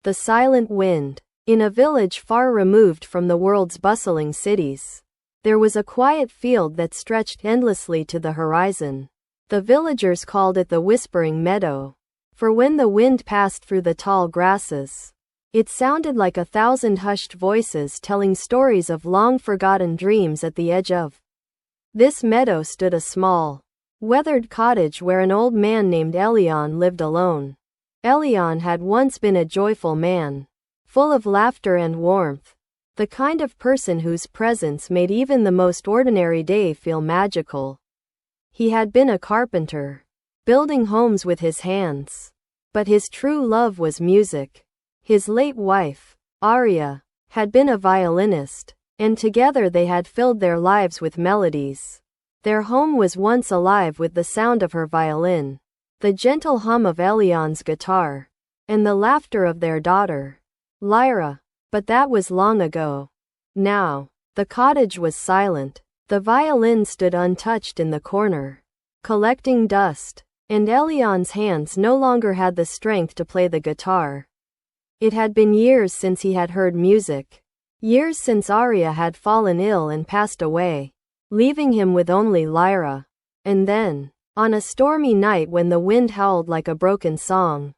The silent wind. In a village far removed from the world's bustling cities, there was a quiet field that stretched endlessly to the horizon. The villagers called it the Whispering Meadow, for when the wind passed through the tall grasses, it sounded like 1,000 hushed voices telling stories of long-forgotten dreams. At the edge of this meadow stood a small, weathered cottage where an old man named Elian lived alone. Elian had once been a joyful man, full of laughter and warmth, the kind of person whose presence made even the most ordinary day feel magical. He had been a carpenter, building homes with his hands, but his true love was music. His late wife, Aria, had been a violinist, and together they had filled their lives with melodies. Their home was once alive with the sound of her violin, the gentle hum of Elian's guitar, and the laughter of their daughter, Lyra. But that was long ago. Now, the cottage was silent. The violin stood untouched in the corner, collecting dust, and Elian's hands no longer had the strength to play the guitar. It had been years since he had heard music, years since Aria had fallen ill and passed away, leaving him with only Lyra. And then, on a stormy night when the wind howled like a broken song,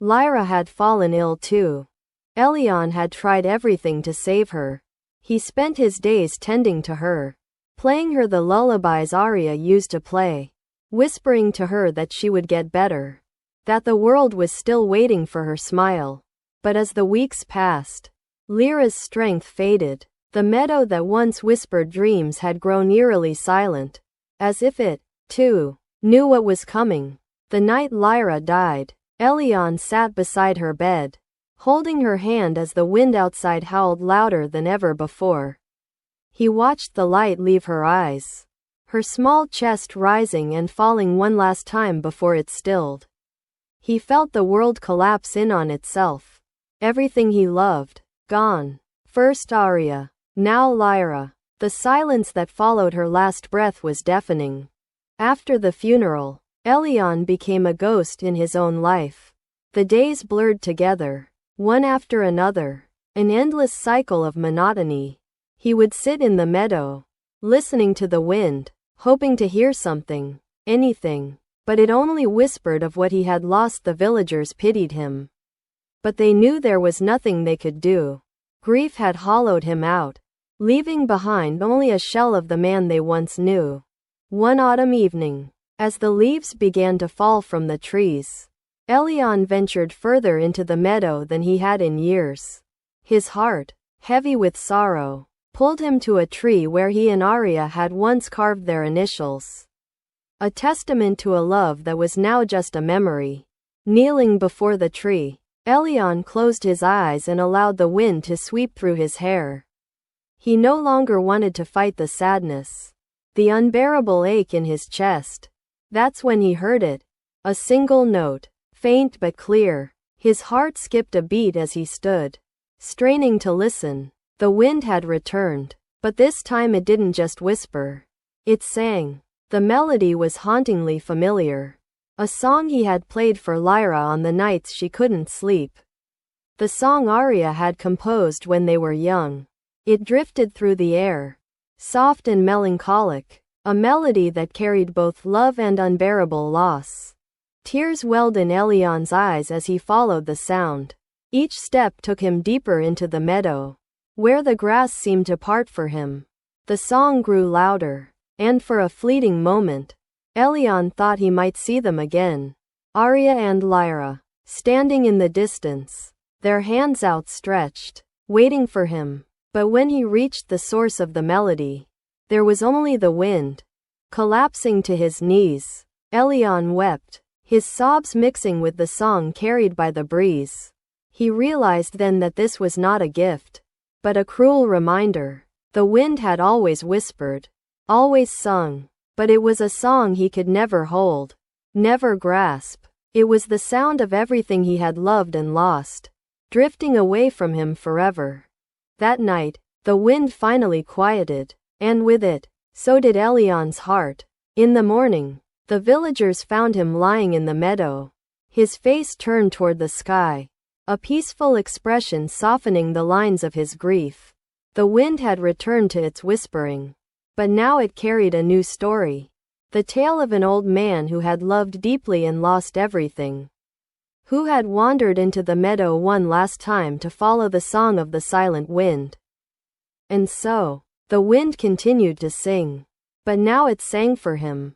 Lyra had fallen ill too. Elian had tried everything to save her. He spent his days tending to her, playing her the lullabies Aria used to play, whispering to her that she would get better, that the world was still waiting for her smile. But as the weeks passed, Lyra's strength faded. The meadow that once whispered dreams had grown eerily silent, as if it, too, knew what was coming. The night Lyra died, Elian sat beside her bed, holding her hand as the wind outside howled louder than ever before. He watched the light leave her eyes, her small chest rising and falling one last time before it stilled. He felt the world collapse in on itself. Everything he loved, gone. First Aria, now Lyra. The silence that followed her last breath was deafening. After the funeral, Elian became a ghost in his own life. The days blurred together, one after another, an endless cycle of monotony. He would sit in the meadow, listening to the wind, hoping to hear something, anything, but it only whispered of what he had lost. The villagers pitied him, but they knew there was nothing they could do. Grief had hollowed him out, leaving behind only a shell of the man they once knew. One autumn evening, as the leaves began to fall from the trees, Elian ventured further into the meadow than he had in years. His heart, heavy with sorrow, pulled him to a tree where he and Aria had once carved their initials, a testament to a love that was now just a memory. Kneeling before the tree, Elian closed his eyes and allowed the wind to sweep through his hair. He no longer wanted to fight the sadness, the unbearable ache in his chest. That's when he heard it. A single note, faint but clear. His heart skipped a beat as he stood, straining to listen. The wind had returned, but this time it didn't just whisper. It sang. The melody was hauntingly familiar. A song he had played for Lyra on the nights she couldn't sleep. The song Aria had composed when they were young. It drifted through the air, soft and melancholic, a melody that carried both love and unbearable loss. Tears welled in Elian's eyes as he followed the sound. Each step took him deeper into the meadow, where the grass seemed to part for him. The song grew louder, and for a fleeting moment, Elian thought he might see them again. Aria and Lyra, standing in the distance, their hands outstretched, waiting for him. But when he reached the source of the melody, there was only the wind. Collapsing to his knees, Elian wept, his sobs mixing with the song carried by the breeze. He realized then that this was not a gift, but a cruel reminder. The wind had always whispered, always sung, but it was a song he could never hold, never grasp. It was the sound of everything he had loved and lost, drifting away from him forever. That night, the wind finally quieted, and with it, so did Elian's heart. In the morning, the villagers found him lying in the meadow, his face turned toward the sky, a peaceful expression softening the lines of his grief. The wind had returned to its whispering, but now it carried a new story. The tale of an old man who had loved deeply and lost everything, who had wandered into the meadow one last time to follow the song of the silent wind. And so, the wind continued to sing. But now it sang for him.